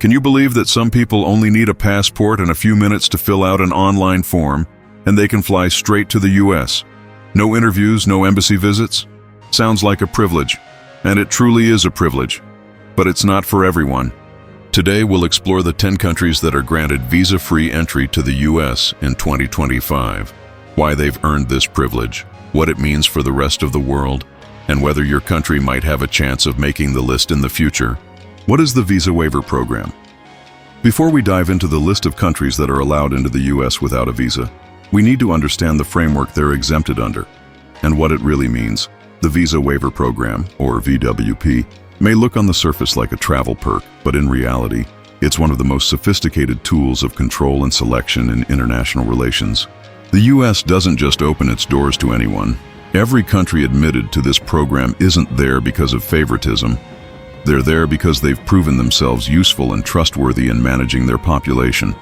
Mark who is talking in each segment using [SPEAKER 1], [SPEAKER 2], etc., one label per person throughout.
[SPEAKER 1] Can you believe that some people only need a passport and a few minutes to fill out an online form, and they can fly straight to the US? No interviews, no embassy visits? Sounds like a privilege, and it truly is a privilege. But it's not for everyone. Today we'll explore the 10 countries that are granted visa-free entry to the US in 2025, why they've earned this privilege, what it means for the rest of the world, and whether your country might have a chance of making the list in the future. What is the Visa Waiver Program? Before we dive into the list of countries that are allowed into the US without a visa, we need to understand the framework they're exempted under, and what it really means. The Visa Waiver Program, or VWP, may look on the surface like a travel perk, but in reality, it's one of the most sophisticated tools of control and selection in international relations. The US doesn't just open its doors to anyone. Every country admitted to this program isn't there because of favoritism. They're there because they've proven themselves useful and trustworthy in managing their population.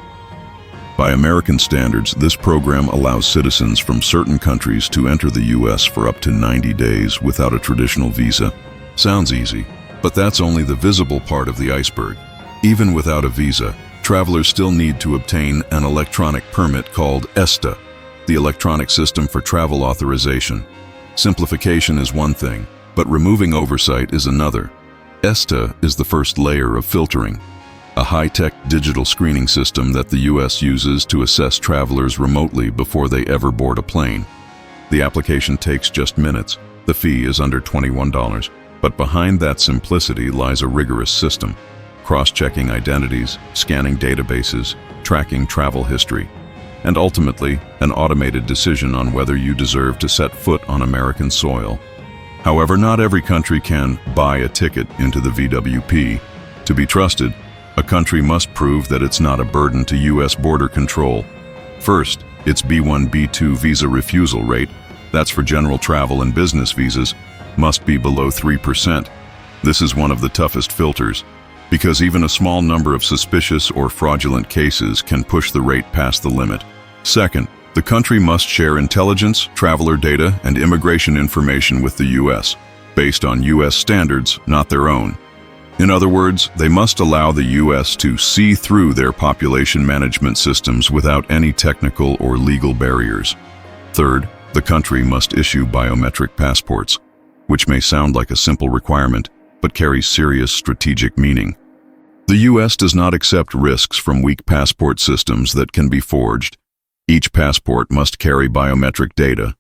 [SPEAKER 1] By American standards, this program allows citizens from certain countries to enter the US for up to 90 days without a traditional visa. Sounds easy, but that's only the visible part of the iceberg. Even without a visa, travelers still need to obtain an electronic permit called ESTA, the Electronic System for Travel Authorization. Simplification is one thing, but removing oversight is another. ESTA is the first layer of filtering, a high-tech digital screening system that the US uses to assess travelers remotely before they ever board a plane. The application takes just minutes. The fee is under $21. But behind that simplicity lies a rigorous system, cross-checking identities, scanning databases, tracking travel history, and ultimately, an automated decision on whether you deserve to set foot on American soil. However, not every country can buy a ticket into the VWP. To be trusted, a country must prove that it's not a burden to US border control. First, its B1, B2 visa refusal rate, that's for general travel and business visas, must be below 3%. This is one of the toughest filters, because even a small number of suspicious or fraudulent cases can push the rate past the limit. Second, the country must share intelligence, traveler data, and immigration information with the US, based on US standards, not their own. In other words, they must allow the US to see through their population management systems without any technical or legal barriers. Third, the country must issue biometric passports, which may sound like a simple requirement, but carries serious strategic meaning. The US does not accept risks from weak passport systems that can be forged. Each passport must carry biometric data,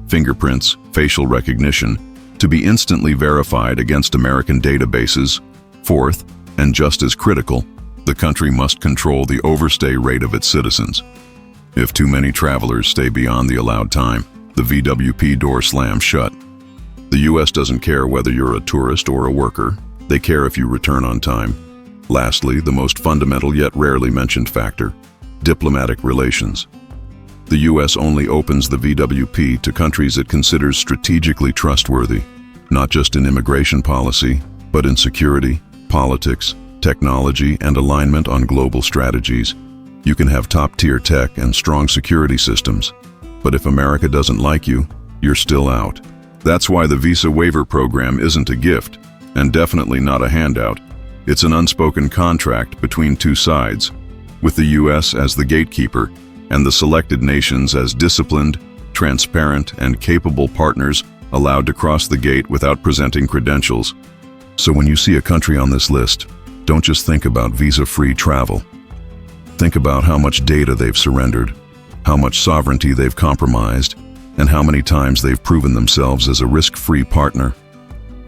[SPEAKER 1] fingerprints, facial recognition, to be instantly verified against American databases. Fourth, and just as critical, the country must control the overstay rate of its citizens. If too many travelers stay beyond the allowed time, the VWP door slams shut. The US doesn't care whether you're a tourist or a worker. They care if you return on time. Lastly, the most fundamental yet rarely mentioned factor, diplomatic relations. The US only opens the VWP to countries it considers strategically trustworthy, not just in immigration policy, but in security, politics, technology, and alignment on global strategies. You can have top-tier tech and strong security systems, but if America doesn't like you, you're still out. That's why the Visa Waiver Program isn't a gift, and definitely not a handout. It's an unspoken contract between two sides, with the US as the gatekeeper and the selected nations as disciplined, transparent, and capable partners allowed to cross the gate without presenting credentials. So when you see a country on this list, don't just think about visa-free travel. Think about how much data they've surrendered, how much sovereignty they've compromised, and how many times they've proven themselves as a risk-free partner.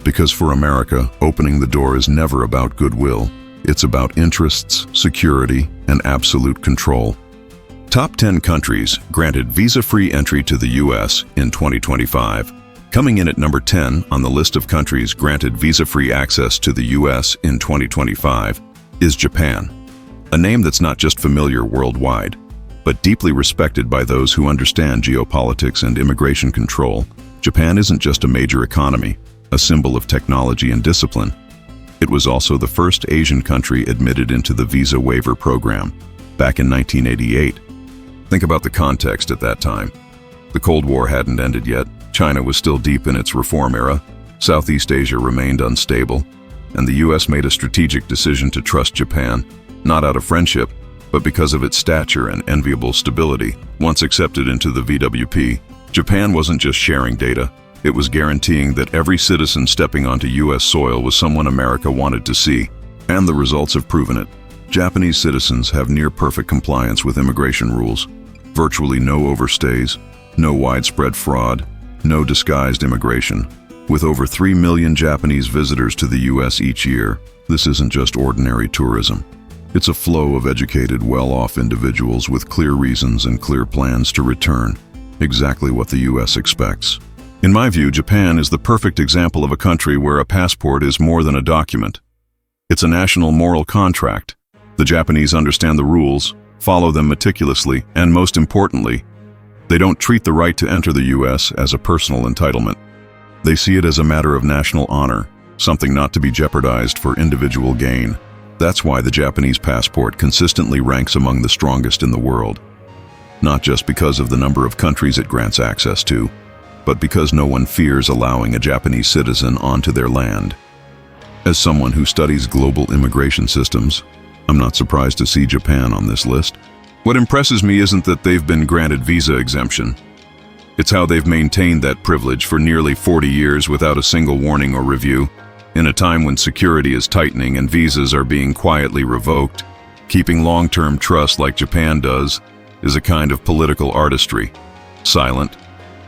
[SPEAKER 1] Because for America, opening the door is never about goodwill. It's about interests, security, and absolute control. Top 10 countries granted visa-free entry to the US in 2025. Coming in at number 10 on the list of countries granted visa-free access to the US in 2025 is Japan, a name that's not just familiar worldwide, but deeply respected by those who understand geopolitics and immigration control. Japan isn't just a major economy, a symbol of technology and discipline. It was also the first Asian country admitted into the Visa Waiver Program, back in 1988. Think about the context at that time. The Cold War hadn't ended yet, China was still deep in its reform era, Southeast Asia remained unstable, and the US made a strategic decision to trust Japan, not out of friendship, but because of its stature and enviable stability. Once accepted into the VWP, Japan wasn't just sharing data, it was guaranteeing that every citizen stepping onto US soil was someone America wanted to see. And the results have proven it. Japanese citizens have near-perfect compliance with immigration rules. Virtually no overstays, no widespread fraud, no disguised immigration. With over 3 million Japanese visitors to the US each year, this isn't just ordinary tourism. It's a flow of educated, well-off individuals with clear reasons and clear plans to return. Exactly what the US expects. In my view, Japan is the perfect example of a country where a passport is more than a document. It's a national moral contract. The Japanese understand the rules, follow them meticulously, and most importantly, they don't treat the right to enter the US as a personal entitlement. They see it as a matter of national honor, something not to be jeopardized for individual gain. That's why the Japanese passport consistently ranks among the strongest in the world. Not just because of the number of countries it grants access to, but because no one fears allowing a Japanese citizen onto their land. As someone who studies global immigration systems, I'm not surprised to see Japan on this list. What impresses me isn't that they've been granted visa exemption. It's how they've maintained that privilege for nearly 40 years without a single warning or review. In a time when security is tightening and visas are being quietly revoked, keeping long-term trust like Japan does is a kind of political artistry. Silent,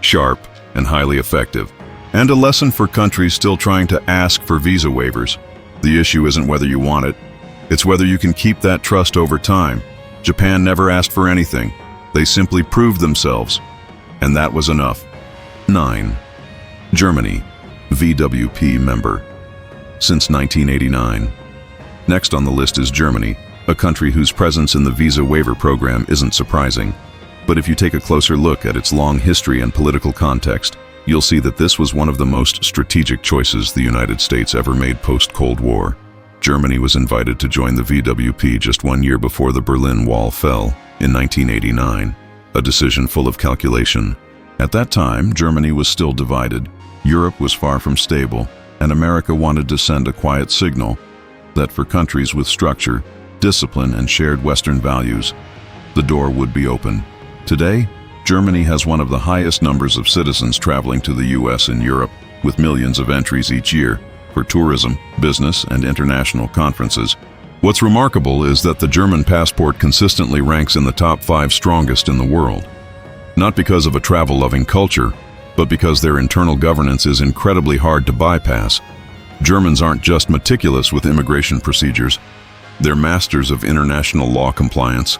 [SPEAKER 1] sharp, and highly effective. And a lesson for countries still trying to ask for visa waivers. The issue isn't whether you want it, it's whether you can keep that trust over time. Japan never asked for anything. They simply proved themselves. And that was enough. 9. Germany, VWP member. Since 1989. Next on the list is Germany, a country whose presence in the Visa Waiver Program isn't surprising. But if you take a closer look at its long history and political context, you'll see that this was one of the most strategic choices the United States ever made post-Cold War. Germany was invited to join the VWP just 1 year before the Berlin Wall fell in 1989, a decision full of calculation. At that time, Germany was still divided, Europe was far from stable, and America wanted to send a quiet signal that for countries with structure, discipline, and shared Western values, the door would be open. Today, Germany has one of the highest numbers of citizens traveling to the US and Europe, with millions of entries each year for tourism, business, and international conferences. What's remarkable is that the German passport consistently ranks in the top 5 strongest in the world. Not because of a travel-loving culture, but because their internal governance is incredibly hard to bypass. Germans aren't just meticulous with immigration procedures, they're masters of international law compliance.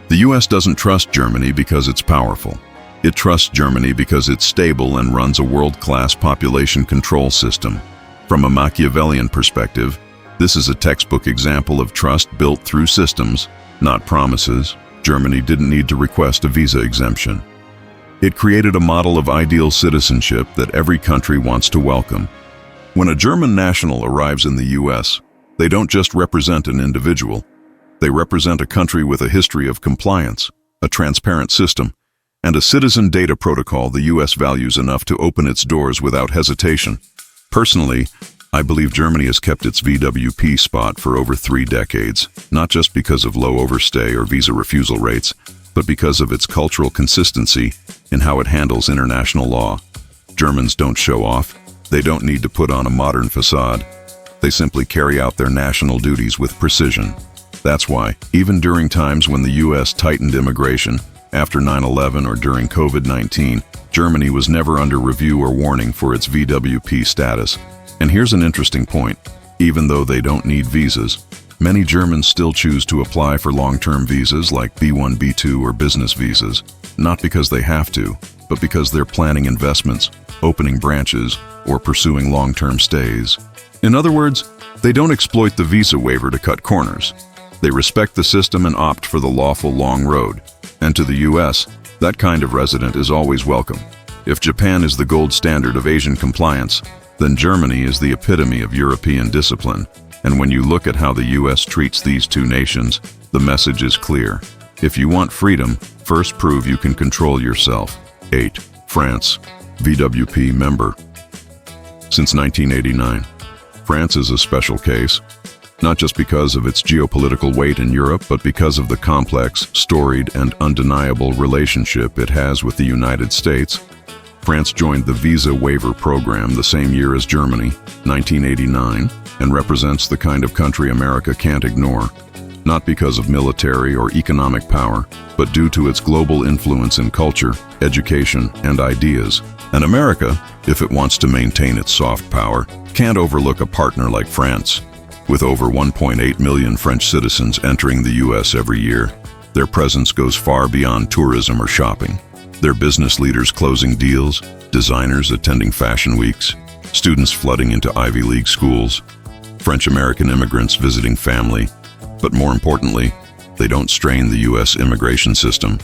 [SPEAKER 1] The US doesn't trust Germany because it's powerful. It trusts Germany because it's stable and runs a world-class population control system. From a Machiavellian perspective, this is a textbook example of trust built through systems, not promises. Germany didn't need to request a visa exemption. It created a model of ideal citizenship that every country wants to welcome. When a German national arrives in the US, they don't just represent an individual. They represent a country with a history of compliance, a transparent system, and a citizen data protocol the US values enough to open its doors without hesitation. Personally, I believe Germany has kept its VWP spot for over 3 decades, not just because of low overstay or visa refusal rates, but because of its cultural consistency in how it handles international law. Germans don't show off. They don't need to put on a modern facade. They simply carry out their national duties with precision. That's why, even during times when the US tightened immigration, after 9/11 or during COVID-19, Germany was never under review or warning for its VWP status. And here's an interesting point. Even though they don't need visas, many Germans still choose to apply for long-term visas like B1, B2, or business visas, not because they have to, but because they're planning investments, opening branches, or pursuing long-term stays. In other words, they don't exploit the visa waiver to cut corners. They respect the system and opt for the lawful long road. And to the US, that kind of resident is always welcome. If Japan is the gold standard of Asian compliance, then Germany is the epitome of European discipline. And when you look at how the US treats these two nations, the message is clear. If you want freedom, first prove you can control yourself. 8. France, VWP member. Since 1989, France is a special case. not just because of its geopolitical weight in Europe, but because of the complex, storied, and undeniable relationship it has with the United States. France joined the Visa Waiver Program the same year as Germany, 1989, and represents the kind of country America can't ignore, not because of military or economic power, but due to its global influence in culture, education, and ideas. And America, if it wants to maintain its soft power, can't overlook a partner like France. With over 1.8 million French citizens entering the U.S. every year, their presence goes far beyond tourism or shopping. They're business leaders closing deals, designers attending fashion weeks, students flooding into Ivy League schools, French-American immigrants visiting family, but more importantly, they don't strain the U.S. immigration system.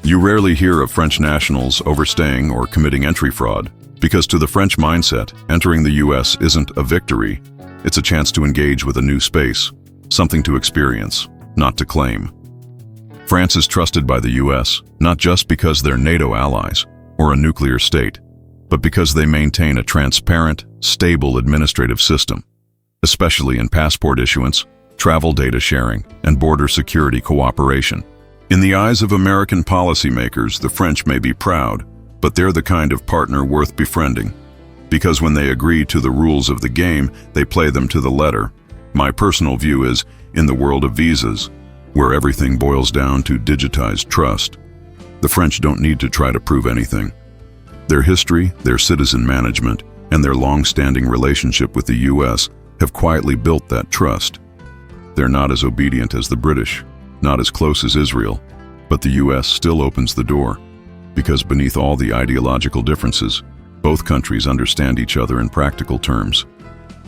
[SPEAKER 1] You rarely hear of French nationals overstaying or committing entry fraud, because to the French mindset, entering the U.S. isn't a victory. It's a chance to engage with a new space, something to experience, not to claim. France is trusted by the U.S., not just because they're NATO allies or a nuclear state, but because they maintain a transparent, stable administrative system, especially in passport issuance, travel data sharing, and border security cooperation. In the eyes of American policymakers, the French may be proud, but they're the kind of partner worth befriending. Because when they agree to the rules of the game, they play them to the letter. My personal view is, in the world of visas, where everything boils down to digitized trust, the French don't need to try to prove anything. Their history, their citizen management, and their long-standing relationship with the U.S. have quietly built that trust. They're not as obedient as the British, not as close as Israel, but the U.S. still opens the door, because beneath all the ideological differences, both countries understand each other in practical terms.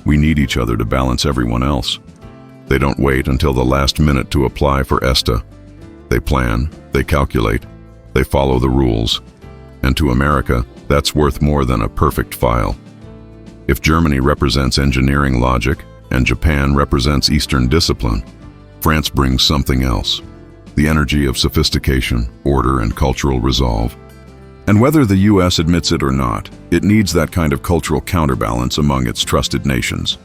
[SPEAKER 1] We need each other to balance everyone else. They don't wait until the last minute to apply for ESTA. They plan, they calculate, they follow the rules. And to America, that's worth more than a perfect file. If Germany represents engineering logic and Japan represents Eastern discipline, France brings something else: the energy of sophistication, order, and cultural resolve. And whether the U.S. admits it or not, it needs that kind of cultural counterbalance among its trusted nations.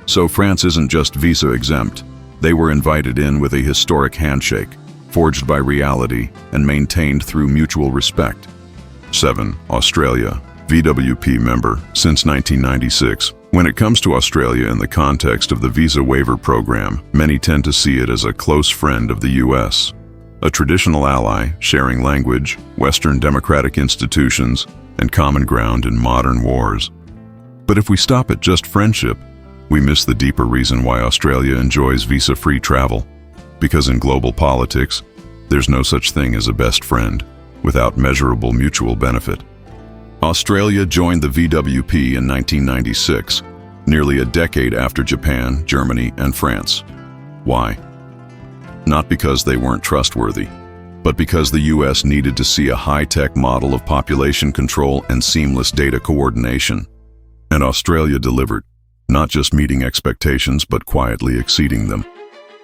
[SPEAKER 1] So France isn't just visa exempt. They were invited in with a historic handshake, forged by reality and maintained through mutual respect. 7. Australia, VWP member since 1996. When it comes to Australia in the context of the Visa Waiver Program, many tend to see it as a close friend of the U.S., a traditional ally sharing language, Western democratic institutions, and common ground in modern wars. But if we stop at just friendship, we miss the deeper reason why Australia enjoys visa-free travel. Because in global politics, there's no such thing as a best friend without measurable mutual benefit. Australia joined the VWP in 1996, nearly a decade after Japan, Germany, and France. Why? Not because they weren't trustworthy, but because the U.S. needed to see a high-tech model of population control and seamless data coordination. And Australia delivered, not just meeting expectations, but quietly exceeding them.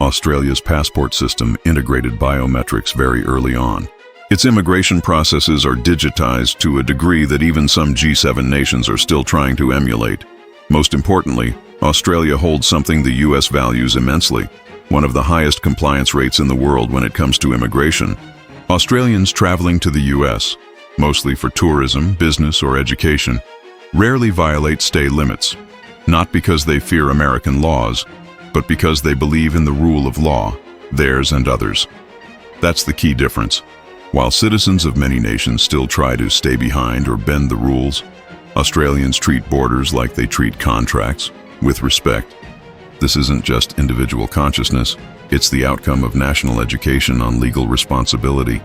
[SPEAKER 1] Australia's passport system integrated biometrics very early on. Its immigration processes are digitized to a degree that even some G7 nations are still trying to emulate. Most importantly, Australia holds something the U.S. values immensely: one of the highest compliance rates in the world when it comes to immigration. Australians traveling to the U.S., mostly for tourism, business, or education, rarely violate stay limits, not because they fear American laws, but because they believe in the rule of law, theirs and others. That's the key difference. While citizens of many nations still try to stay behind or bend the rules, Australians treat borders like they treat contracts, with respect. This isn't just individual consciousness, it's the outcome of national education on legal responsibility.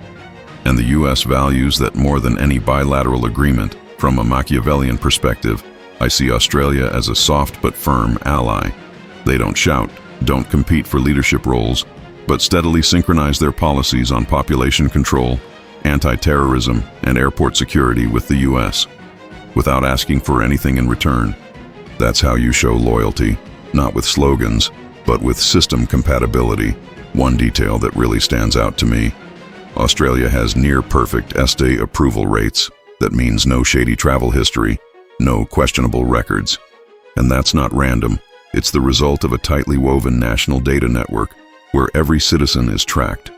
[SPEAKER 1] And the U.S. values that more than any bilateral agreement. From a Machiavellian perspective, I see Australia as a soft but firm ally. They don't shout, don't compete for leadership roles, but steadily synchronize their policies on population control, anti-terrorism, and airport security with the U.S., without asking for anything in return. That's how you show loyalty, not with slogans, but with system compatibility. One detail that really stands out to me: Australia has near-perfect ESTA approval rates. That means no shady travel history, no questionable records. And that's not random. It's the result of a tightly woven national data network where every citizen is tracked,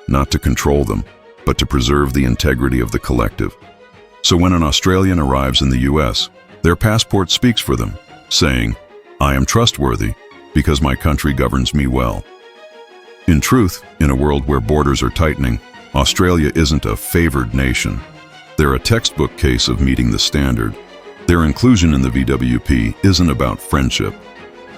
[SPEAKER 1] not to control them, but to preserve the integrity of the collective. So when an Australian arrives in the US, their passport speaks for them, saying, "I am trustworthy because my country governs me well." In truth, in a world where borders are tightening, Australia isn't a favored nation. They're a textbook case of meeting the standard. Their inclusion in the VWP isn't about friendship.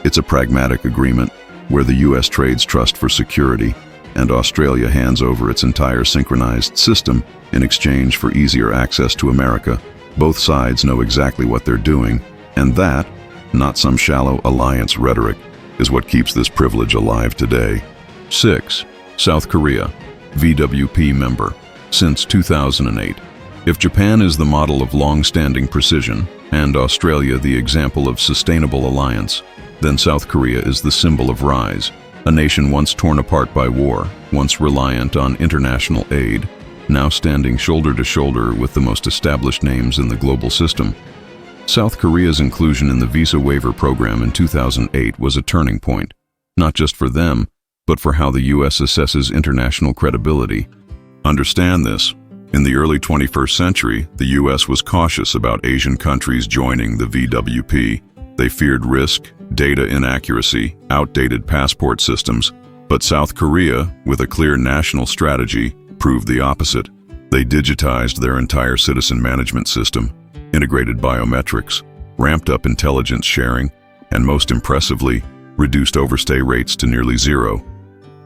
[SPEAKER 1] It's a pragmatic agreement where the US trades trust for security and Australia hands over its entire synchronized system in exchange for easier access to America. Both sides know exactly what they're doing, and that, not some shallow alliance rhetoric, is what keeps this privilege alive today. 6. South Korea, VWP member, since 2008. If Japan is the model of long-standing precision, and Australia the example of sustainable alliance, then South Korea is the symbol of rise, a nation once torn apart by war, once reliant on international aid, now standing shoulder to shoulder with the most established names in the global system. South Korea's inclusion in the Visa Waiver Program in 2008 was a turning point, not just for them, but for how the US assesses international credibility. Understand this. In the early 21st century, the US was cautious about Asian countries joining the VWP. They feared risk, data inaccuracy, outdated passport systems. But South Korea, with a clear national strategy, proved the opposite. They digitized their entire citizen management system, integrated biometrics, ramped up intelligence sharing, and most impressively, reduced overstay rates to nearly zero.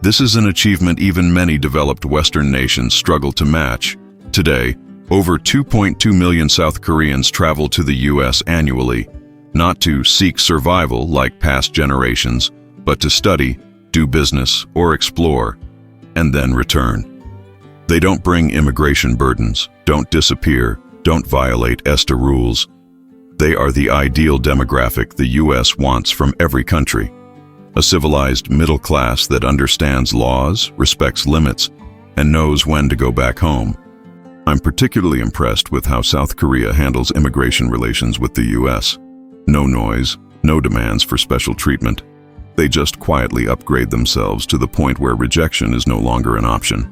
[SPEAKER 1] This is an achievement even many developed Western nations struggle to match. Today, over 2.2 million South Koreans travel to the US annually, not to seek survival like past generations, but to study, do business, or explore, and then return. They don't bring immigration burdens, don't disappear, don't violate ESTA rules. They are the ideal demographic the US wants from every country. A civilized middle class that understands laws, respects limits, and knows when to go back home. I'm particularly impressed with how South Korea handles immigration relations with the US. No noise, no demands for special treatment. They just quietly upgrade themselves to the point where rejection is no longer an option.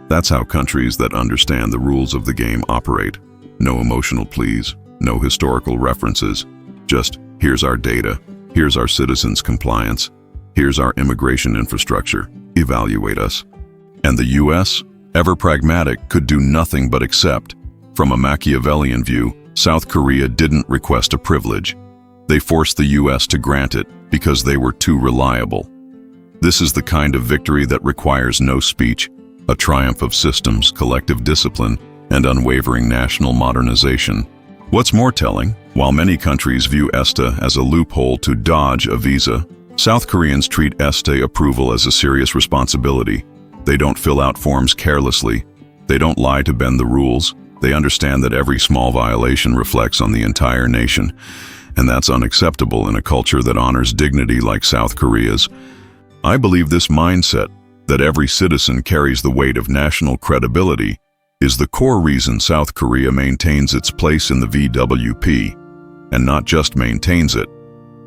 [SPEAKER 1] That's how countries that understand the rules of the game operate. No emotional pleas, no historical references. Just, here's our data, here's our citizens' compliance, here's our immigration infrastructure, evaluate us. And the US, ever pragmatic, could do nothing but accept. From a Machiavellian view, South Korea didn't request a privilege. They forced the US to grant it because they were too reliable. This is the kind of victory that requires no speech, a triumph of systems, collective discipline, and unwavering national modernization. What's more telling, while many countries view ESTA as a loophole to dodge a visa, South Koreans treat ESTA approval as a serious responsibility. They don't fill out forms carelessly. They don't lie to bend the rules. They understand that every small violation reflects on the entire nation, and that's unacceptable in a culture that honors dignity like South Korea's. I believe this mindset, that every citizen carries the weight of national credibility, is the core reason South Korea maintains its place in the VWP. And not just maintains it,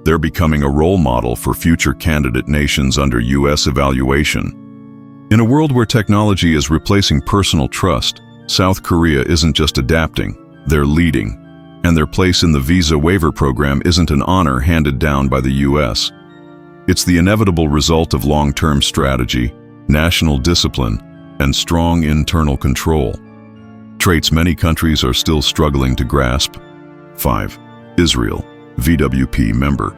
[SPEAKER 1] they're becoming a role model for future candidate nations under US evaluation. In a world where technology is replacing personal trust, South Korea isn't just adapting, they're leading. And their place in the Visa Waiver Program isn't an honor handed down by the US. It's the inevitable result of long-term strategy, national discipline, and strong internal control. Traits many countries are still struggling to grasp. 5. Israel, VWP member.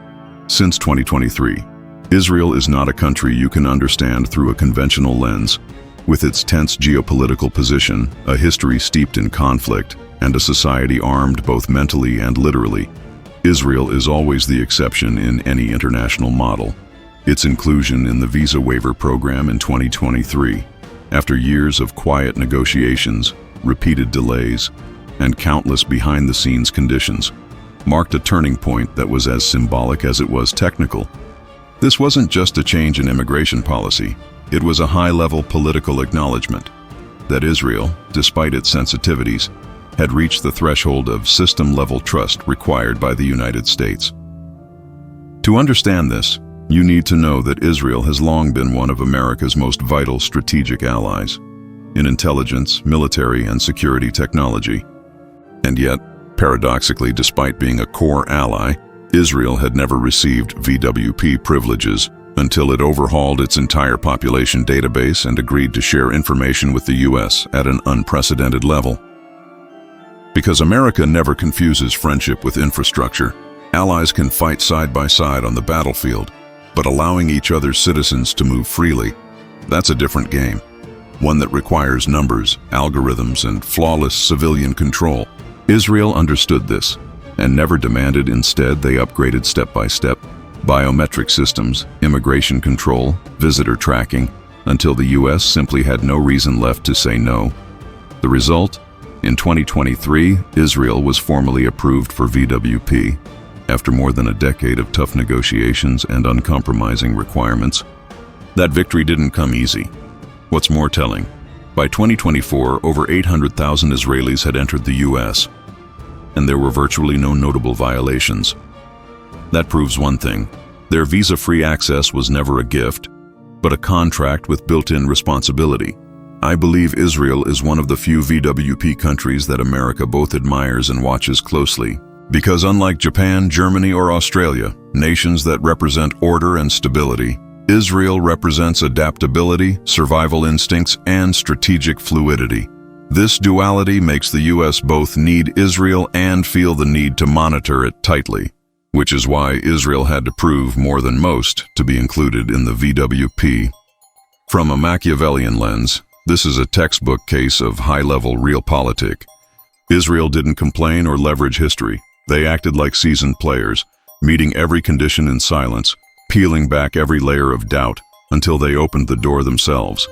[SPEAKER 1] Since 2023, Israel is not a country you can understand through a conventional lens. With its tense geopolitical position, a history steeped in conflict, and a society armed both mentally and literally, Israel is always the exception in any international model. Its inclusion in the Visa Waiver Program in 2023, after years of quiet negotiations, repeated delays, and countless behind-the-scenes conditions, marked a turning point that was as symbolic as it was technical. This wasn't just a change in immigration policy, it was a high-level political acknowledgement that Israel, despite its sensitivities, had reached the threshold of system-level trust required by the United States. To understand this, you need to know that Israel has long been one of America's most vital strategic allies in intelligence, military, and security technology. And yet, paradoxically, despite being a core ally, Israel had never received VWP privileges until it overhauled its entire population database and agreed to share information with the US at an unprecedented level. Because America never confuses friendship with infrastructure, allies can fight side by side on the battlefield, but allowing each other's citizens to move freely, that's a different game. One that requires numbers, algorithms, and flawless civilian control. Israel understood this and never demanded. Instead, they upgraded step by step biometric systems, immigration control, visitor tracking, until the US simply had no reason left to say no. The result? In 2023, Israel was formally approved for VWP. After more than a decade of tough negotiations and uncompromising requirements, that victory didn't come easy. What's more telling, by 2024, over 800,000 Israelis had entered the US, and there were virtually no notable violations. That proves one thing: their visa-free access was never a gift, but a contract with built-in responsibility. I believe Israel is one of the few VWP countries that America both admires and watches closely, because unlike Japan, Germany, or Australia, nations that represent order and stability, Israel represents adaptability, survival instincts, and strategic fluidity. This duality makes the US both need Israel and feel the need to monitor it tightly, which is why Israel had to prove more than most to be included in the VWP. From a Machiavellian lens, this is a textbook case of high-level realpolitik. Israel didn't complain or leverage history. They acted like seasoned players, meeting every condition in silence, peeling back every layer of doubt until they opened the door themselves.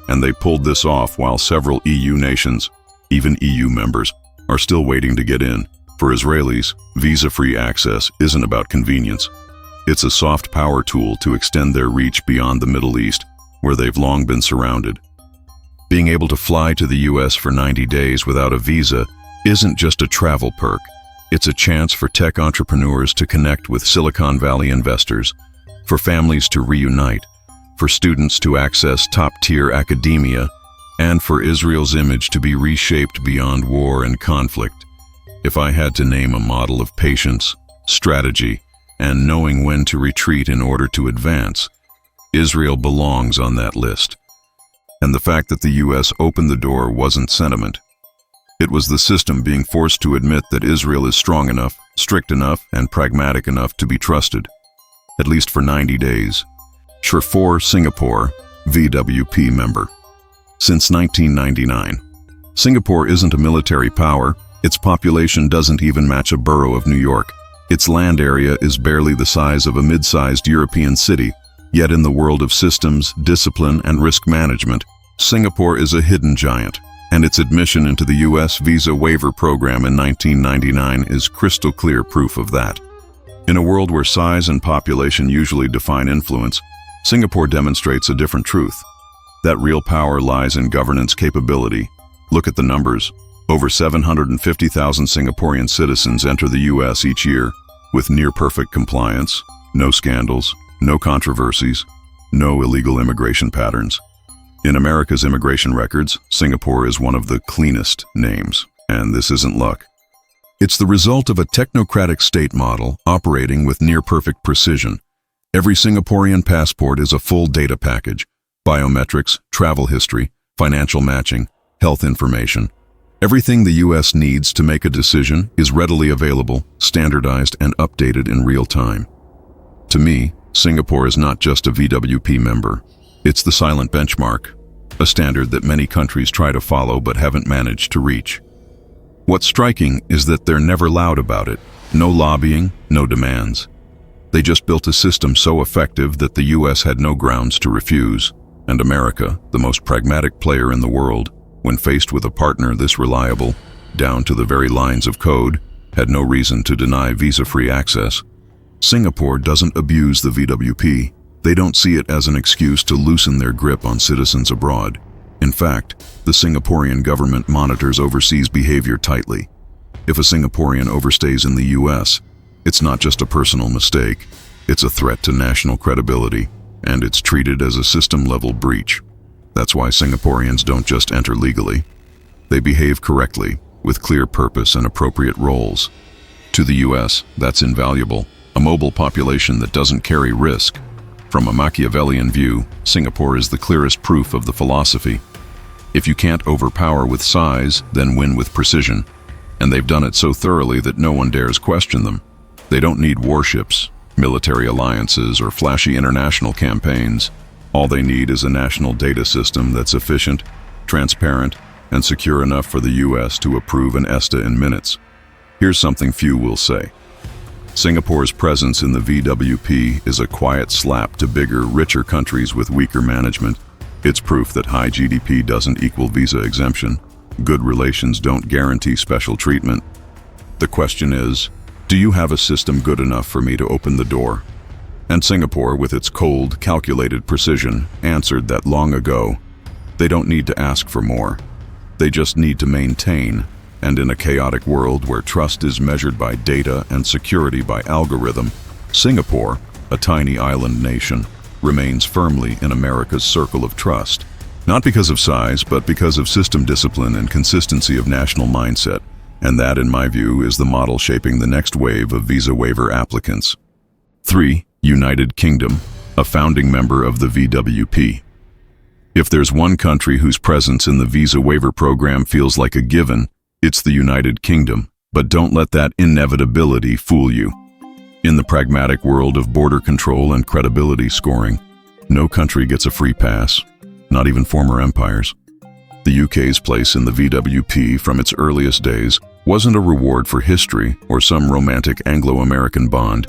[SPEAKER 1] And they pulled this off while several EU nations, even EU members, are still waiting to get in. For Israelis, visa-free access isn't about convenience. It's a soft power tool to extend their reach beyond the Middle East, where they've long been surrounded. Being able to fly to the US for 90 days without a visa isn't just a travel perk. It's a chance for tech entrepreneurs to connect with Silicon Valley investors, for families to reunite, for students to access top-tier academia, and for Israel's image to be reshaped beyond war and conflict. If I had to name a model of patience, strategy, and knowing when to retreat in order to advance, Israel belongs on that list. And the fact that the US opened the door wasn't sentiment. It was the system being forced to admit that Israel is strong enough, strict enough, and pragmatic enough to be trusted, at least for 90 days. For Singapore, VWP member. Since 1999. Singapore isn't a military power. Its population doesn't even match a borough of New York. Its land area is barely the size of a mid-sized European city. Yet in the world of systems, discipline, and risk management, Singapore is a hidden giant, and its admission into the US Visa Waiver Program in 1999 is crystal clear proof of that. In a world where size and population usually define influence, Singapore demonstrates a different truth. That real power lies in governance capability. Look at the numbers. Over 750,000 Singaporean citizens enter the US each year, with near-perfect compliance, no scandals, no controversies, no illegal immigration patterns. In America's immigration records, Singapore is one of the cleanest names, and this isn't luck. It's the result of a technocratic state model operating with near-perfect precision. Every Singaporean passport is a full data package: biometrics, travel history, financial matching, health information. Everything the US needs to make a decision is readily available, standardized, and updated in real time. To me, Singapore is not just a VWP member. It's the silent benchmark, a standard that many countries try to follow but haven't managed to reach. What's striking is that they're never loud about it. No lobbying, no demands. They just built a system so effective that the US had no grounds to refuse, and America, the most pragmatic player in the world, when faced with a partner this reliable, down to the very lines of code, had no reason to deny visa-free access. Singapore doesn't abuse the VWP. They don't see it as an excuse to loosen their grip on citizens abroad. In fact, the Singaporean government monitors overseas behavior tightly. If a Singaporean overstays in the US, it's not just a personal mistake. It's a threat to national credibility, and it's treated as a system-level breach. That's why Singaporeans don't just enter legally. They behave correctly, with clear purpose and appropriate roles. To the US, that's invaluable, a mobile population that doesn't carry risk. From a Machiavellian view, Singapore is the clearest proof of the philosophy. If you can't overpower with size, then win with precision. And they've done it so thoroughly that no one dares question them. They don't need warships, military alliances, or flashy international campaigns. All they need is a national data system that's efficient, transparent, and secure enough for the US to approve an ESTA in minutes. Here's something few will say. Singapore's presence in the VWP is a quiet slap to bigger, richer countries with weaker management. It's proof that high GDP doesn't equal visa exemption. Good relations don't guarantee special treatment. The question is, do you have a system good enough for me to open the door? And Singapore, with its cold, calculated precision, answered that long ago. They don't need to ask for more. They just need to maintain. And in a chaotic world where trust is measured by data and security by algorithm, Singapore, a tiny island nation, remains firmly in America's circle of trust. Not because of size, but because of system discipline and consistency of national mindset. And that, in my view, is the model shaping the next wave of visa waiver applicants. 3. United Kingdom, a founding member of the VWP. If there's one country whose presence in the Visa Waiver Program feels like a given, it's the United Kingdom. But don't let that inevitability fool you. In the pragmatic world of border control and credibility scoring, no country gets a free pass, not even former empires. The UK's place in the VWP from its earliest days wasn't a reward for history or some romantic Anglo-American bond.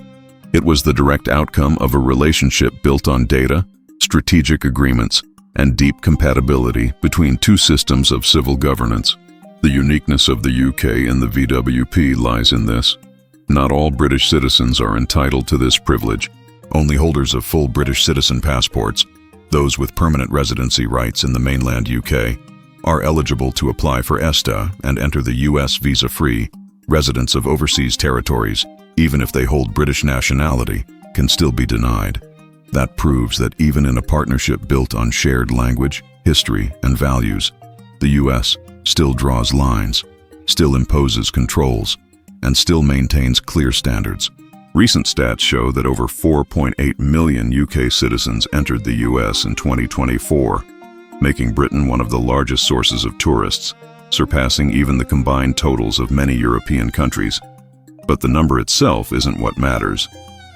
[SPEAKER 1] It was the direct outcome of a relationship built on data, strategic agreements, and deep compatibility between two systems of civil governance. The uniqueness of the UK in the VWP lies in this. Not all British citizens are entitled to this privilege. Only holders of full British citizen passports, those with permanent residency rights in the mainland UK, are eligible to apply for ESTA and enter the US visa-free. Residents of overseas territories, even if they hold British nationality, can still be denied. That proves that even in a partnership built on shared language, history, and values, the US still draws lines, still imposes controls, and still maintains clear standards. Recent stats show that over 4.8 million UK citizens entered the US in 2024, making Britain one of the largest sources of tourists, surpassing even the combined totals of many European countries. But the number itself isn't what matters.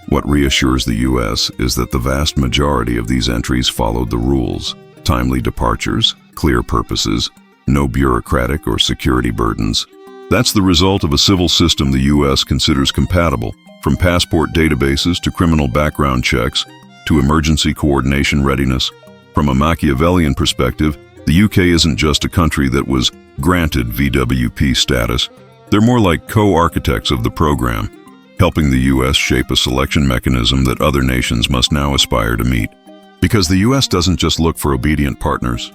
[SPEAKER 1] What reassures the US is that the vast majority of these entries followed the rules: timely departures, clear purposes, no bureaucratic or security burdens. That's the result of a civil system the US considers compatible, from passport databases to criminal background checks to emergency coordination readiness. From a Machiavellian perspective, the UK isn't just a country that was granted VWP status. They're more like co-architects of the program, helping the US shape a selection mechanism that other nations must now aspire to meet. Because the US doesn't just look for obedient partners.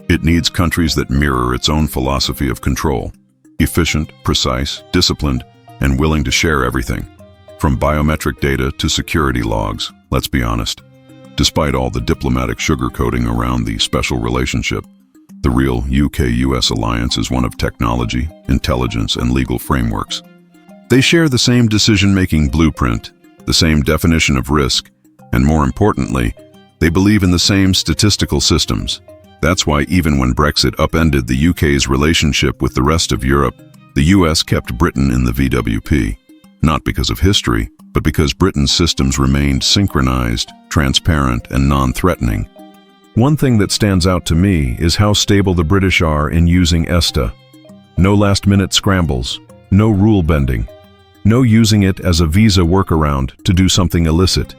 [SPEAKER 1] It needs countries that mirror its own philosophy of control: efficient, precise, disciplined, and willing to share everything. From biometric data to security logs, let's be honest. Despite all the diplomatic sugarcoating around the special relationship, the real UK-US alliance is one of technology, intelligence, and legal frameworks. They share the same decision-making blueprint, the same definition of risk, and more importantly, they believe in the same statistical systems. That's why even when Brexit upended the UK's relationship with the rest of Europe, the US kept Britain in the VWP. Not because of history, but because Britain's systems remained synchronized, transparent, and non-threatening. One thing that stands out to me is how stable the British are in using ESTA. No last-minute scrambles, no rule bending, no using it as a visa workaround to do something illicit.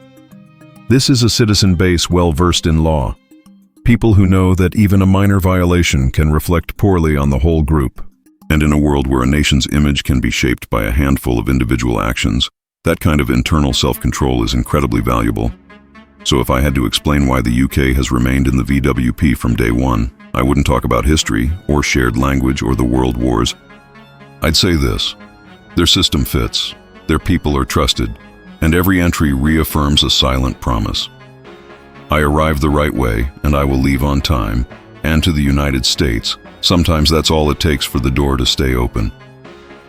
[SPEAKER 1] This is a citizen base well-versed in law. People who know that even a minor violation can reflect poorly on the whole group. And in a world where a nation's image can be shaped by a handful of individual actions, that kind of internal self-control is incredibly valuable. So if I had to explain why the UK has remained in the VWP from day one, I wouldn't talk about history or shared language or the world wars. I'd say this: their system fits, their people are trusted, and every entry reaffirms a silent promise. I arrived the right way, and I will leave on time, and to the United States. Sometimes that's all it takes for the door to stay open.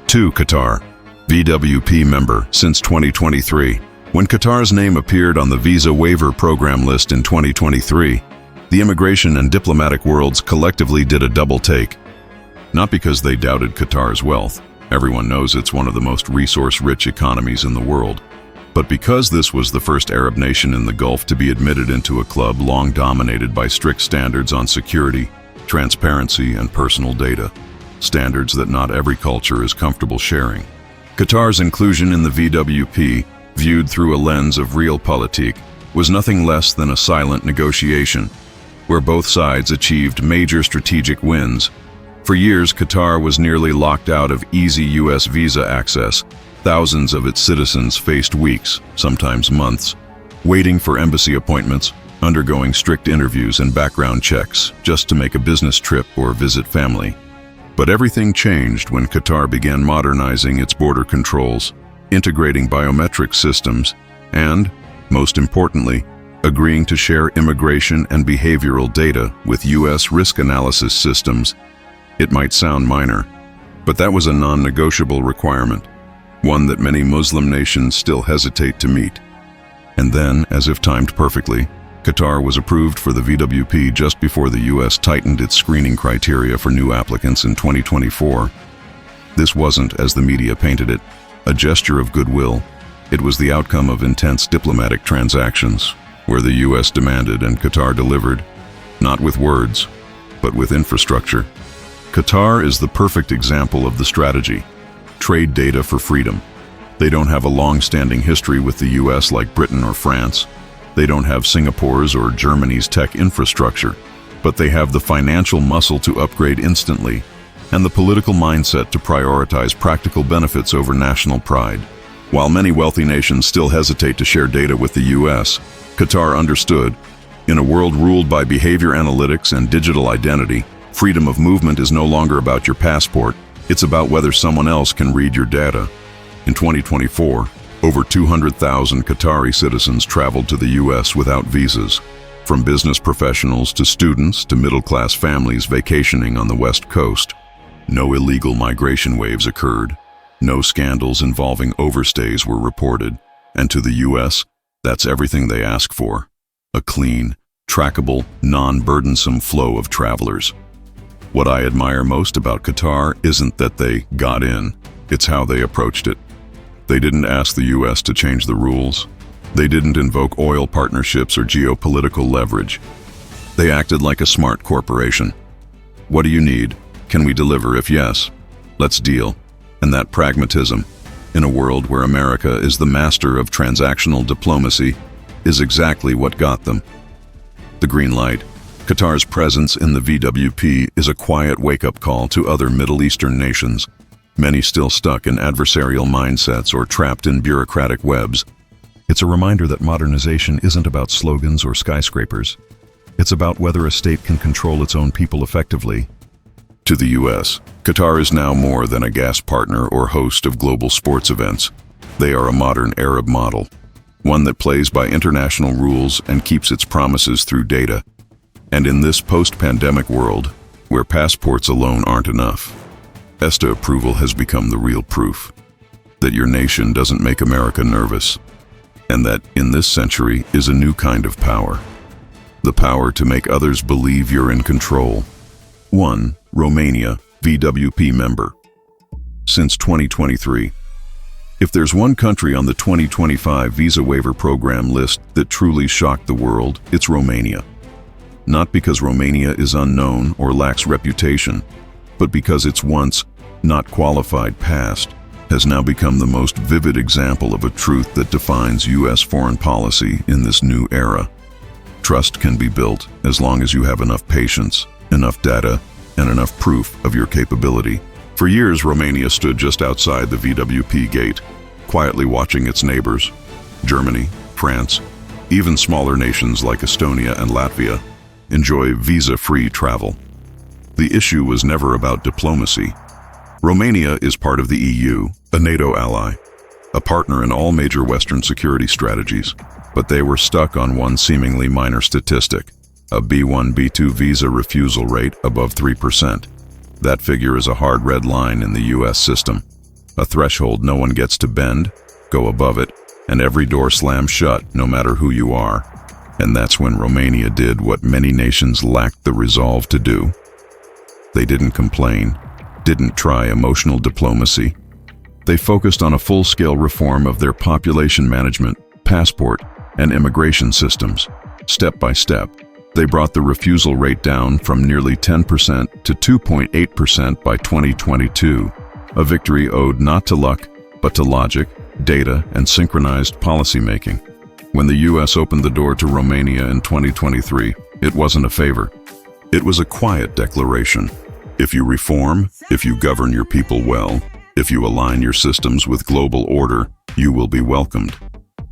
[SPEAKER 1] 2. Qatar, VWP member since 2023. When Qatar's name appeared on the Visa Waiver Program list in 2023, the immigration and diplomatic worlds collectively did a double take. Not because they doubted Qatar's wealth. Everyone knows it's one of the most resource-rich economies in the world. But because this was the first Arab nation in the Gulf to be admitted into a club long dominated by strict standards on security, transparency, and personal data, standards that not every culture is comfortable sharing. Qatar's inclusion in the VWP, viewed through a lens of realpolitik, was nothing less than a silent negotiation, where both sides achieved major strategic wins. For years, Qatar was nearly locked out of easy U.S. visa access. Thousands of its citizens faced weeks, sometimes months, waiting for embassy appointments, undergoing strict interviews and background checks just to make a business trip or visit family. But everything changed when Qatar began modernizing its border controls, integrating biometric systems, and, most importantly, agreeing to share immigration and behavioral data with U.S. risk analysis systems. It might sound minor, but that was a non-negotiable requirement, one that many Muslim nations still hesitate to meet. And then, as if timed perfectly, Qatar was approved for the VWP just before the U.S. tightened its screening criteria for new applicants in 2024. This wasn't, as the media painted it, a gesture of goodwill. It was the outcome of intense diplomatic transactions, where the U.S. demanded and Qatar delivered, not with words, but with infrastructure. Qatar is the perfect example of the strategy. Trade data for freedom. They don't have a long-standing history with the U.S. like Britain or France. They don't have Singapore's or Germany's tech infrastructure, but they have the financial muscle to upgrade instantly and the political mindset to prioritize practical benefits over national pride. While many wealthy nations still hesitate to share data with the U.S., Qatar understood, in a world ruled by behavior analytics and digital identity, freedom of movement is no longer about your passport, it's about whether someone else can read your data. In 2024, over 200,000 Qatari citizens traveled to the U.S. without visas, from business professionals to students to middle-class families vacationing on the West Coast. No illegal migration waves occurred. No scandals involving overstays were reported. And to the U.S., that's everything they ask for: a clean, trackable, non-burdensome flow of travelers. What I admire most about Qatar isn't that they got in, it's how they approached it. They didn't ask the U.S. to change the rules. They didn't invoke oil partnerships or geopolitical leverage. They acted like a smart corporation. What do you need? Can we deliver? If yes, let's deal. And that pragmatism, in a world where America is the master of transactional diplomacy, is exactly what got them the green light. Qatar's presence in the VWP is a quiet wake-up call to other Middle Eastern nations, many still stuck in adversarial mindsets or trapped in bureaucratic webs. It's a reminder that modernization isn't about slogans or skyscrapers. It's about whether a state can control its own people effectively. To the U.S., Qatar is now more than a gas partner or host of global sports events. They are a modern Arab model, one that plays by international rules and keeps its promises through data. And in this post-pandemic world, where passports alone aren't enough, ESTA approval has become the real proof that your nation doesn't make America nervous, and that in this century is a new kind of power, the power to make others believe you're in control. 1. Romania, VWP member. Since 2023. If there's one country on the 2025 Visa Waiver Program list that truly shocked the world, it's Romania. Not because Romania is unknown or lacks reputation, but because its once not qualified past has now become the most vivid example of a truth that defines U.S. foreign policy in this new era. Trust can be built as long as you have enough patience, enough data, and enough proof of your capability. For years, Romania stood just outside the VWP gate, quietly watching its neighbors, Germany, France, even smaller nations like Estonia and Latvia, enjoy visa-free travel. The issue was never about diplomacy. Romania is part of the EU, a NATO ally. a partner in all major Western security strategies, but they were stuck on one seemingly minor statistic, a B1, B2 visa refusal rate above 3%. That figure is a hard red line in the US system, a threshold no one gets to bend, go above it, and every door slams shut no matter who you are. And that's when Romania did what many nations lacked the resolve to do. They didn't complain, didn't try emotional diplomacy. They focused on a full-scale reform of their population management, passport, and immigration systems. Step by step, they brought the refusal rate down from nearly 10% to 2.8% by 2022, a victory owed not to luck, but to logic, data, and synchronized policymaking. When the US opened the door to Romania in 2023, it wasn't a favor. It was a quiet declaration. If you reform, if you govern your people well, if you align your systems with global order, you will be welcomed.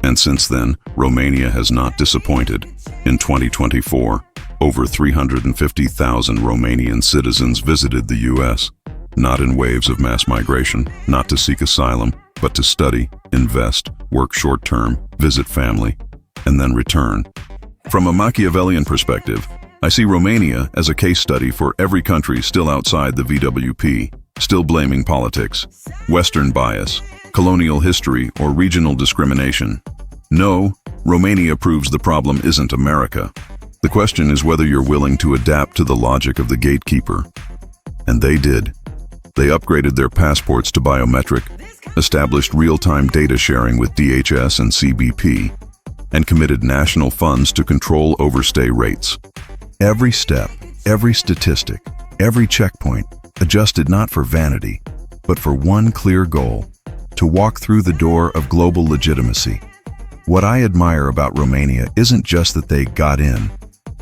[SPEAKER 1] And since then, Romania has not disappointed. In 2024, over 350,000 Romanian citizens visited the US, not in waves of mass migration, not to seek asylum, but to study, invest, work short-term, visit family, and then return. From a Machiavellian perspective, I see Romania as a case study for every country still outside the VWP, still blaming politics, Western bias, colonial history, or regional discrimination. No, Romania proves the problem isn't America. The question is whether you're willing to adapt to the logic of the gatekeeper. And they did. They upgraded their passports to biometric, established real-time data sharing with DHS and CBP, and committed national funds to control overstay rates. Every step, every statistic, every checkpoint adjusted not for vanity, but for one clear goal: to walk through the door of global legitimacy. What I admire about Romania isn't just that they got in,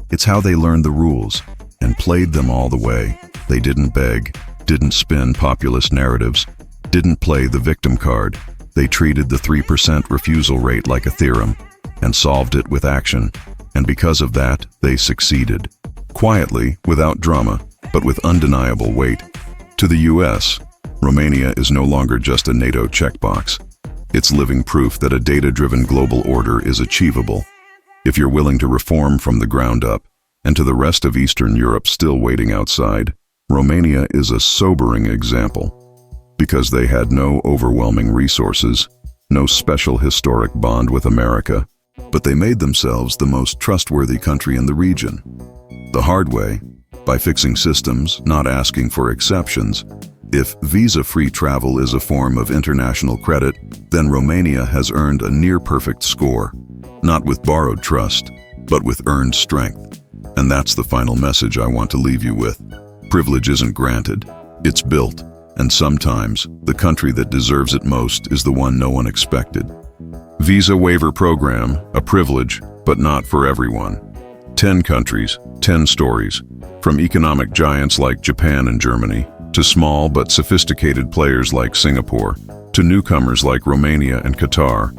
[SPEAKER 1] it's how they learned the rules and played them all the way. They didn't beg, didn't spin populist narratives, didn't play the victim card. They treated the 3% refusal rate like a theorem and solved it with action. And because of that, they succeeded. Quietly, without drama, but with undeniable weight. To the US, Romania is no longer just a NATO checkbox. It's living proof that a data-driven global order is achievable. If you're willing to reform from the ground up, and to the rest of Eastern Europe still waiting outside, Romania is a sobering example. Because they had no overwhelming resources, no special historic bond with America, but they made themselves the most trustworthy country in the region. The hard way, by fixing systems, not asking for exceptions. If visa-free travel is a form of international credit, then Romania has earned a near-perfect score, not with borrowed trust, but with earned strength. And that's the final message I want to leave you with. Privilege isn't granted, it's built, and sometimes the country that deserves it most is the one no one expected. Visa Waiver Program, a privilege, but not for everyone. 10 countries, 10 stories, from economic giants like Japan and Germany, to small but sophisticated players like Singapore, to newcomers like Romania and Qatar.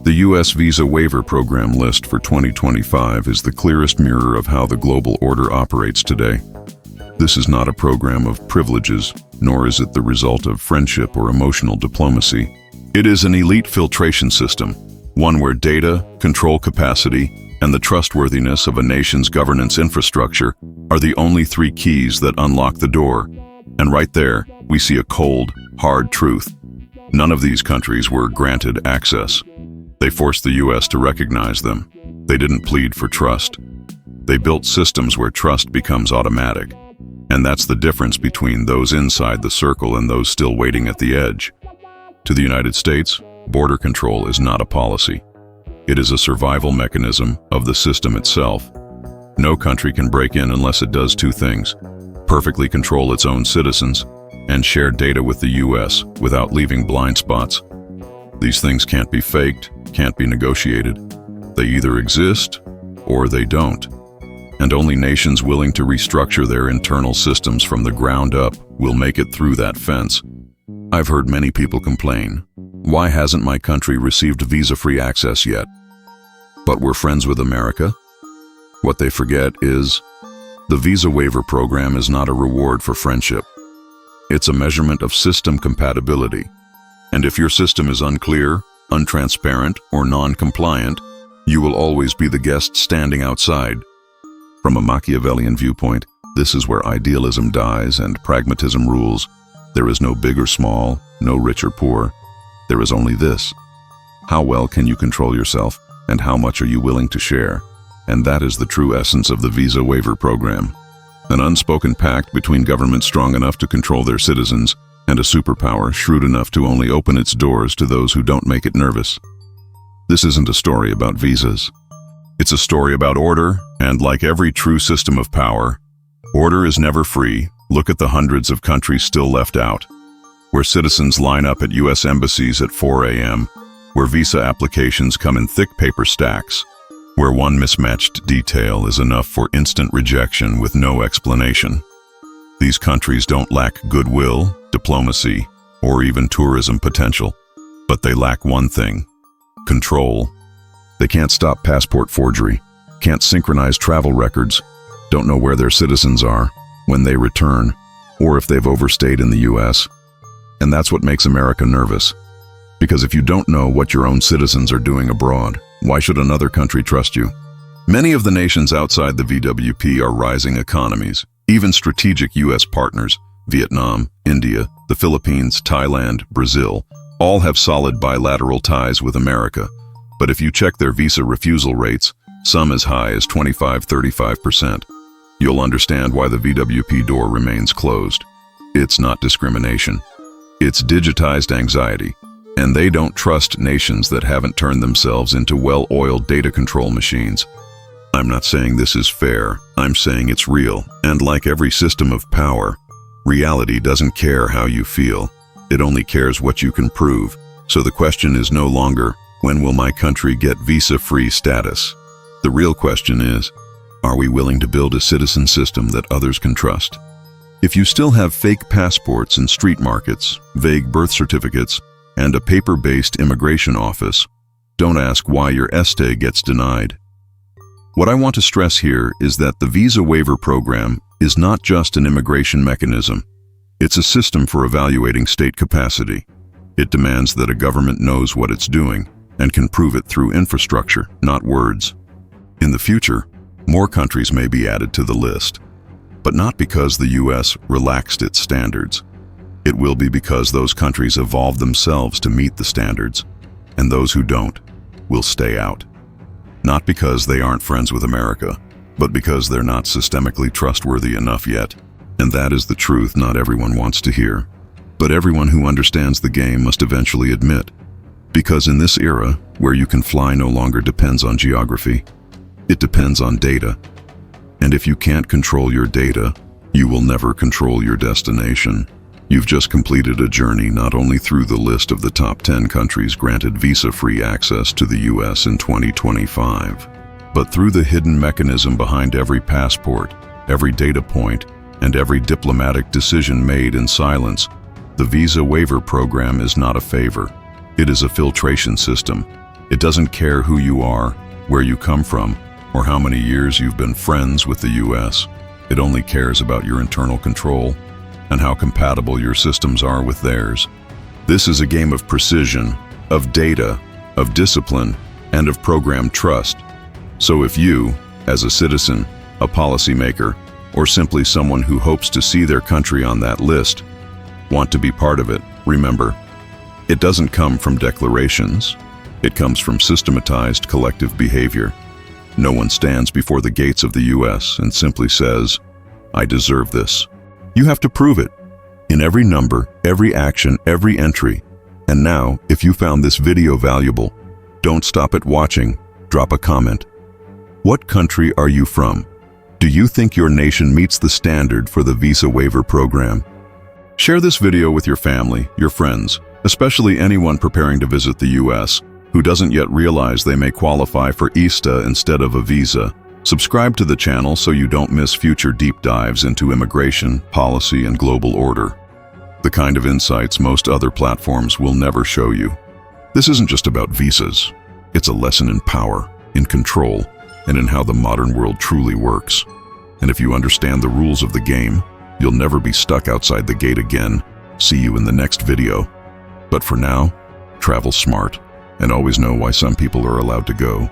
[SPEAKER 1] The US Visa Waiver Program list for 2025 is the clearest mirror of how the global order operates today. This is not a program of privileges, nor is it the result of friendship or emotional diplomacy. It is an elite filtration system, one where data, control capacity, and the trustworthiness of a nation's governance infrastructure are the only three keys that unlock the door. And right there, we see a cold, hard truth. None of these countries were granted access. They forced the US to recognize them. They didn't plead for trust. They built systems where trust becomes automatic. And that's the difference between those inside the circle and those still waiting at the edge. To the United States, border control is not a policy. It is a survival mechanism of the system itself. No country can break in unless it does two things: perfectly control its own citizens and share data with the US without leaving blind spots. These things can't be faked, can't be negotiated. They either exist or they don't. And only nations willing to restructure their internal systems from the ground up will make it through that fence. I've heard many people complain, why hasn't my country received visa-free access yet? But we're friends with America? What they forget is, the Visa Waiver Program is not a reward for friendship. It's a measurement of system compatibility. And if your system is unclear, untransparent, or non-compliant, you will always be the guest standing outside. From a Machiavellian viewpoint, this is where idealism dies and pragmatism rules. There is no big or small, no rich or poor. There is only this. How well can you control yourself, and how much are you willing to share? And that is the true essence of the Visa Waiver Program. An unspoken pact between governments strong enough to control their citizens and a superpower shrewd enough to only open its doors to those who don't make it nervous. This isn't a story about visas. It's a story about order, and like every true system of power, order is never free. Look at the hundreds of countries still left out, where citizens line up at U.S. embassies at 4 a.m., where visa applications come in thick paper stacks, where one mismatched detail is enough for instant rejection with no explanation. These countries don't lack goodwill, diplomacy, or even tourism potential, but they lack one thing: control. They can't stop passport forgery, can't synchronize travel records, don't know where their citizens are, when they return, or if they've overstayed in the U.S. And that's what makes America nervous. Because if you don't know what your own citizens are doing abroad, why should another country trust you? Many of the nations outside the VWP are rising economies. Even strategic U.S. partners, Vietnam, India, the Philippines, Thailand, Brazil, all have solid bilateral ties with America. But if you check their visa refusal rates, some as high as 25–35%, you'll understand why the VWP door remains closed. It's not discrimination. It's digitized anxiety. And they don't trust nations that haven't turned themselves into well-oiled data control machines. I'm not saying this is fair. I'm saying it's real. And like every system of power, reality doesn't care how you feel. It only cares what you can prove. So the question is no longer, when will my country get visa-free status? The real question is, are we willing to build a citizen system that others can trust? If you still have fake passports in street markets, vague birth certificates, and a paper-based immigration office, don't ask why your ESTA gets denied. What I want to stress here is that the Visa Waiver Program is not just an immigration mechanism. It's a system for evaluating state capacity. It demands that a government knows what it's doing and can prove it through infrastructure, not words. In the future, more countries may be added to the list, but not because the U.S. relaxed its standards. It will be because those countries evolved themselves to meet the standards, and those who don't will stay out. Not because they aren't friends with America, but because they're not systemically trustworthy enough yet. And that is the truth not everyone wants to hear. But everyone who understands the game must eventually admit. Because in this era, where you can fly no longer depends on geography, it depends on data. And if you can't control your data, you will never control your destination. You've just completed a journey not only through the list of the top 10 countries granted visa-free access to the U.S. in 2025, but through the hidden mechanism behind every passport, every data point, and every diplomatic decision made in silence. The Visa Waiver Program is not a favor. It is a filtration system. It doesn't care who you are, where you come from, or how many years you've been friends with the U.S. It only cares about your internal control and how compatible your systems are with theirs. This is a game of precision, of data, of discipline, and of program trust. So if you, as a citizen, a policymaker, or simply someone who hopes to see their country on that list, want to be part of it, remember, it doesn't come from declarations. It comes from systematized collective behavior. No one stands before the gates of the U.S. and simply says, "I deserve this." You have to prove it in every number, every action, every entry. And now, if you found this video valuable, don't stop at watching, drop a comment. What country are you from? Do you think your nation meets the standard for the Visa Waiver Program? Share this video with your family, your friends, especially anyone preparing to visit the U.S. who doesn't yet realize they may qualify for ESTA instead of a visa. Subscribe to the channel so you don't miss future deep dives into immigration, policy, and global order. The kind of insights most other platforms will never show you. This isn't just about visas. It's a lesson in power, in control, and in how the modern world truly works. And if you understand the rules of the game, you'll never be stuck outside the gate again. See you in the next video. But for now, travel smart and always know why some people are allowed to go